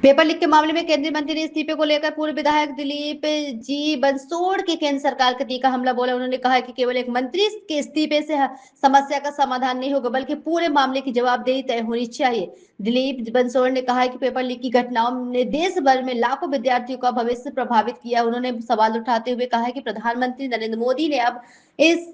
Paper leak के मामले में केंद्रीय मंत्री ने इस्तीफे को लेकर पूर्व विधायक दिलीप जी बंसोड़ के केंद्र सरकार के तीखा हमला बोला। उन्होंने कहा कि केवल एक मंत्री के इस्तीफे से समस्या का समाधान नहीं होगा, बल्कि पूरे मामले की जवाबदेही तय होनी चाहिए। दिलीप बंसोड़ ने कहा कि पेपर लीक की घटनाओं ने देश भर में लाखों विद्यार्थियों का भविष्य प्रभावित किया। उन्होंने सवाल उठाते हुए कहा कि प्रधानमंत्री नरेंद्र मोदी ने अब इस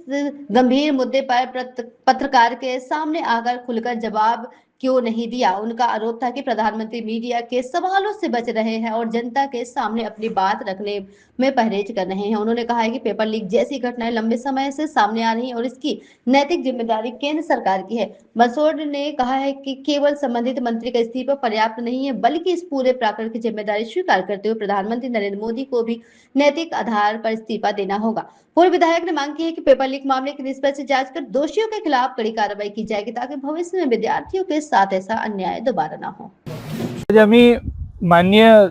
गंभीर मुद्दे पर पत्रकार के सामने आकर खुलकर जवाब क्यों नहीं दिया। उनका आरोप था कि प्रधानमंत्री मीडिया के सवालों से बच रहे हैं और जनता के सामने अपनी बात रखने में परहेज कर रहे हैं। उन्होंने कहा है कि पेपर लीक जैसी घटनाएं लंबे समय से सामने आ रही हैं और इसकी नैतिक जिम्मेदारी केंद्र सरकार की है। बंसोड़ ने कहा है कि केवल संबंधित मंत्री का इस्तीफा पर्याप्त नहीं है, बल्कि इस पूरे प्रकरण की जिम्मेदारी स्वीकार करते हुए प्रधानमंत्री नरेंद्र मोदी को भी नैतिक आधार पर इस्तीफा देना होगा। पूर्व विधायक ने मांग की है कि पेपर लीक मामले की निष्पक्ष जांच कर दोषियों के खिलाफ कड़ी कार्रवाई की जाएगी, ताकि भविष्य में विद्यार्थियों के साथ ऐसा अन्याय दोबारा ना हो। आम्ही माननीय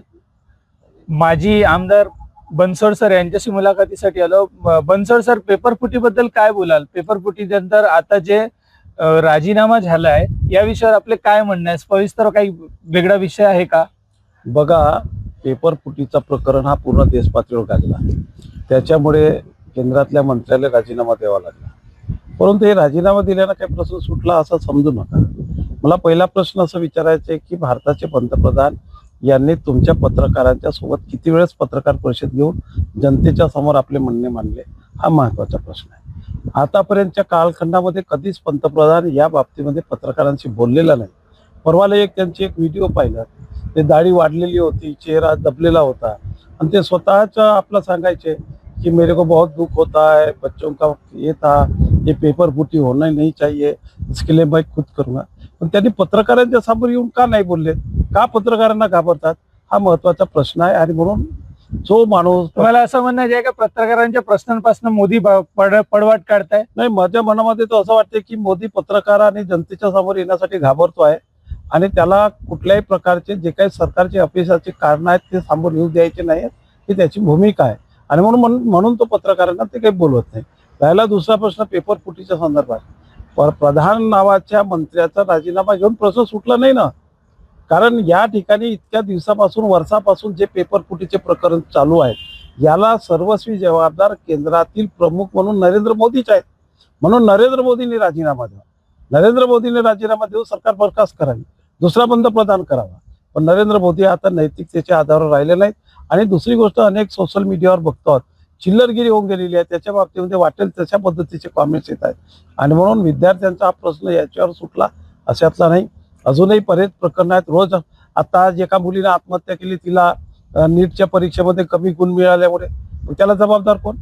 माजी आमदार बनसोड सर यांच्याशी मुलाखतीसाठी आलो। बनसोड सर, पेपर फुटीबद्दल काय बोलाल? पेपर फुटीनंतर आता जे राजीनामा झालाय या विषयावर आपले काय म्हणणं आहे? सविस्तर काही वेगळा विषय आहे का? बघा, पेपर फुटीचा प्रकरण हा पूर्ण देशपातळीवर गाजला, त्याच्यामुळे केंद्रातल्या मंत्र्याला राजीनामा द्यावा लागला। परंतु हे राजीनामा दिल्यानं काही प्रश्न सुटला असं समजू नका। मला पहिला प्रश्न असं विचारायचा आहे की भारताचे पंतप्रधान यांनी तुमच्या पत्रकारांच्या सोबत किती वेळेस पत्रकार परिषद घेऊन जनतेच्या समोर आपले म्हणणे मांडले, हा महत्त्वाचा प्रश्न आहे। आतापर्यंतच्या कालखंडामध्ये कधीच पंतप्रधान या बाबतीमध्ये पत्रकारांशी बोललेला नाही। परवाला त्यांची एक व्हिडिओ पाहिला, ते दाढी वाढलेली होती, चेहरा दबलेला होता आणि ते स्वतःच आपलं सांगायचे कि मेरे को बहुत दुख होता है, बच्चों का ये था, ये पेपर फुटी होना नहीं चाहिए, इसके लिए मैं खुद करूँगा। पण त्यांनी पत्रकारांच्या समोर येऊन का नाही बोलले? का पत्रकारांना घाबरतात? हा महत्त्वाचा प्रश्न आहे। आणि म्हणून जो माणूस, तुम्हाला असं म्हणणं आहे का पत्रकारांच्या प्रश्नांपासून मोदी पडवाट काढताय? नाही, माझ्या मनामध्ये तर असं वाटते की मोदी पत्रकार आणि जनतेच्या समोर येण्यासाठी घाबरतो आहे आणि त्याला कुठल्याही प्रकारचे जे काही सरकारचे अपयशाचे कारण आहेत ते समोर येऊ द्यायचे नाहीत, ही त्याची भूमिका आहे। आणि म्हणून तो पत्रकारांना ते काही बोलवत नाही। राहिला दुसरा प्रश्न पेपर फुटीच्या संदर्भात, प्रधान नावाच्या मंत्र्याचा राजीनामा घेऊन प्रश्न सुटला नाही ना। कारण या ठिकाणी इतक्या दिवसापासून, वर्षापासून जे पेपर फुटीचे प्रकरण चालू आहे, याला सर्वस्वी जबाबदार केंद्रातील प्रमुख म्हणून नरेंद्र मोदीच आहेत। म्हणून नरेंद्र मोदींनी राजीनामा द्यावा, नरेंद्र मोदींनी राजीनामा देऊन सरकार बरखास्त करावी, दुसरा पंतप्रधान करावा। पण नरेंद्र मोदी आता नैतिकतेच्या आधारावर राहिले नाहीत। आणि दुसरी गोष्ट, अनेक सोशल मीडियावर बघतो चिल्लरगिरी होऊन गेलेली आहे, त्याच्या बाबतीमध्ये वाटेल तशा पद्धतीचे कॉमेंट्स येत आहेत। आणि म्हणून विद्यार्थ्यांचा हा प्रश्न याच्यावर सुटला अशातला नाही। अजूनही बरेच प्रकरण आहेत। रोज आता आज एका मुलीने आत्महत्या केली, तिला नीटच्या परीक्षेमध्ये कमी गुण मिळाल्यामुळे, त्याला जबाबदार कोण?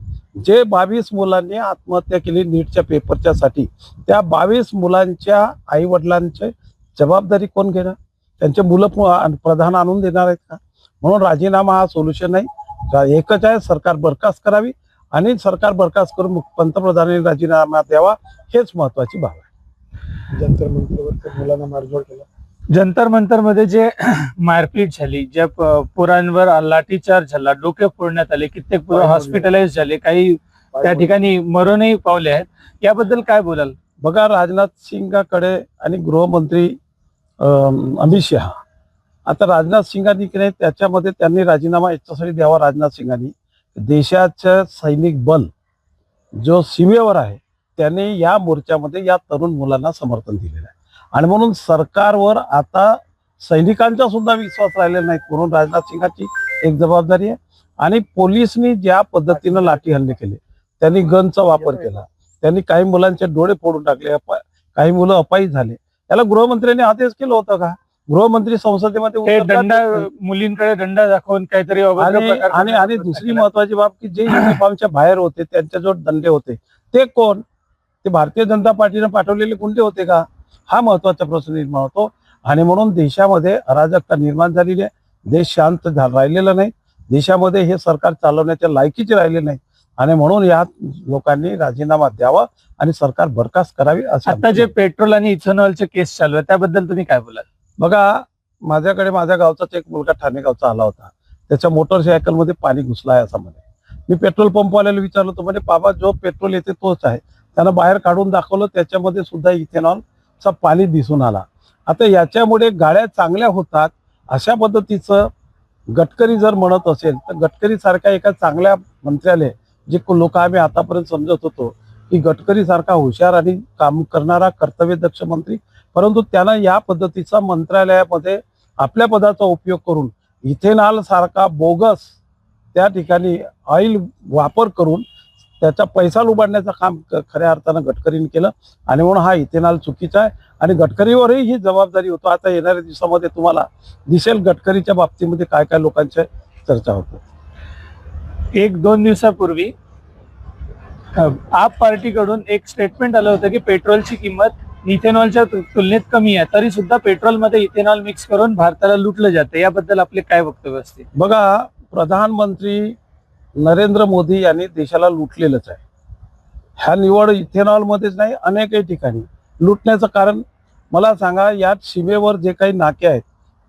जे 22 मुलांनी आत्महत्या केली नीटच्या पेपरच्यासाठी, त्या 22 मुलांच्या आई वडिलांची जबाबदारी कोण घेणार? त्यांचे मुलं प्रधान आणून देणार आहेत का? म्हणून राजीनामा हा सोल्युशन नाही। एकच आहे, सरकार बरखास्त करावी आणि सरकार बरखास्त करून पंतप्रधानांनी राजीनामा द्यावा, हेच महत्वाची बाब आहे। जंतर मंतरवर मुलांना मारझोड केला, जंतर मंतर मध्ये जे मारपीट झाली, ज्या पोरांवर लाठीचार्ज झाला, डोके फोडण्यात आले, कित्येक पोरं हॉस्पिटलाइज झाले, काही त्या ठिकाणी मरणही पावले आहेत, याबद्दल काय बोलाल? बघा, राजनाथ सिंगाकडे आणि गृहमंत्री अमित शहा, आता राजनाथ सिंगांनी की नाही त्याच्यामध्ये त्यांनी राजीनामा याच्यासाठी द्यावा। राजनाथ सिंगांनी देशाचं सैनिक बल जो सीमेवर आहे त्याने या मोर्चामध्ये या तरुण मुलांना समर्थन दिलेलं आहे। आणि म्हणून सरकारवर आता सैनिकांचा सुद्धा विश्वास राहिलेला नाही। म्हणून राजनाथ सिंगाची एक जबाबदारी आहे। आणि पोलिसनी ज्या पद्धतीनं लाठी हल्ले केले, त्यांनी गनचा वापर केला, त्यांनी काही मुलांचे डोळे फोडून टाकले, काही मुलं अपायी झाले, याला गृहमंत्र्यांनी आदेश केला होता का? गृहमंत्री संसदेमध्ये मुलींकडे दंडा दाखवून काहीतरी आणि दुसरी महत्वाची बाब की जे युनिफॉर्मच्या बाहेर होते, त्यांच्या जो दंडे होते ते कोण? ते भारतीय जनता पार्टीने पाठवलेले गुंडे होते का? हा महत्वाचा प्रश्न निर्माण होतो। आणि म्हणून देशामध्ये अराजकता निर्माण झालेली आहे, देश शांत राहिलेला नाही, देशामध्ये हे सरकार चालवण्याच्या लायकीचे राहिले नाही। आणि म्हणून या लोकांनी राजीनामा द्यावा आणि सरकार बरखास्त करावी। आता जे पेट्रोल आणि इथेनॉलचे केस चालू आहे त्याबद्दल तुम्ही काय बोलाल? बघा, माझ्याकडे माझ्या गावचाच एक मुलगा ठाणे गावचा आला होता, त्याच्या मोटरसायकल मध्ये पाणी घुसला आहे असं म्हणे। मी पेट्रोल पंपवाल्याला विचारलं होतं, म्हणजे बाबा जो पेट्रोल येते तोच आहे. त्यानं बाहेर काढून दाखवलं, त्याच्यामध्ये सुद्धा इथेनॉलचा पाणी दिसून आला. आता याच्यामुळे गाड्या चांगल्या होतात अशा पद्धतीचं गडकरी जर म्हणत असेल तर गडकरी सारख्या एका चांगल्या मंत्र्याला जे लोक आम्ही आतापर्यंत समजत होतो की गडकरी सारखा हुशार आणि काम करणारा कर्तव्यदक्ष मंत्री, परंतु त्यानं या पद्धतीचा मंत्रालयामध्ये आपल्या पदाचा उपयोग करून इथेनॉल सारखा बोगस त्या ठिकाणी ऑइल वापर करून त्याचा पैसा लुबाडण्याचं काम खऱ्या अर्थानं गडकरीने केलं. आणि म्हणून हा इथेनॉल चुकीचा आहे आणि गडकरीवरही ही जबाबदारी होतो. आता येणाऱ्या दिवसामध्ये तुम्हाला दिसेल गडकरीच्या बाबतीमध्ये काय काय लोकांच्या चर्चा होतात. 1-2 दिवसापूर्वी आप पार्टीकडून एक स्टेटमेंट आलं होतं की पेट्रोलची किंमत इथेनॉलच्या तुलनेत कमी आहे, तरी सुद्धा पेट्रोलमध्ये इथेनॉल मिक्स करून भारताला लुटलं जातं. याबद्दल आपले काय वक्तव्य असते? बघा, प्रधानमंत्री नरेंद्र मोदी यांनी देशाला लुटलेलंच आहे. ह्या निवड इथेनॉलमध्येच नाही, अनेकही ठिकाणी लुटण्याचं कारण मला सांगा. यात सीमेवर जे काही नाके आहेत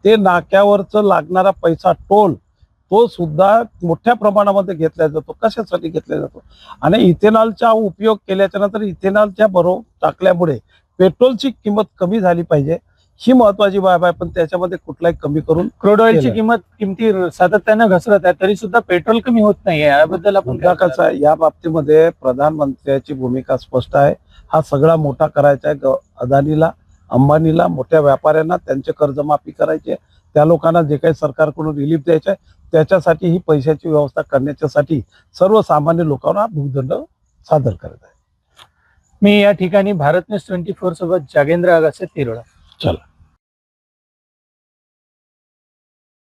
ते नाक्यावरचं लागणारा पैसा, टोल, तो सुद्धा मोठ्या प्रमाणामध्ये घेतला जातो. कशासाठी घेतला जातो? आणि इथेनॉलचा उपयोग केल्याच्या नंतर इथेनॉलच्या बरोबर टाकल्यामुळे पेट्रोलची किंमत कमी झाली पाहिजे, ही महत्वाची बाब आहे. पण त्याच्यामध्ये कुठलाही कमी करून क्रूड ऑइलची किमती सातत्यानं घसरत आहे, तरी सुद्धा पेट्रोल कमी होत नाहीये. याबद्दल आपण मुद्दा कसा आहे, या बाबतीमध्ये प्रधानमंत्र्याची भूमिका स्पष्ट आहे. हा सगळा मोठा करायचा आहे. अदानीला, अंबानीला, मोठ्या व्यापाऱ्यांना त्यांचे कर्जमाफी करायची, त्या लोकांना जे काही सरकारकडून रिलीफ द्यायचे आहे त्याच्यासाठी ही पैशाची व्यवस्था करण्याच्यासाठी सर्वसामान्य लोकांना भूदंड सादर करत आहे. मी या ठिकाणी भारत न्यूज 24 सोबत जागेंद्र आगासे, तिरोडा. चला.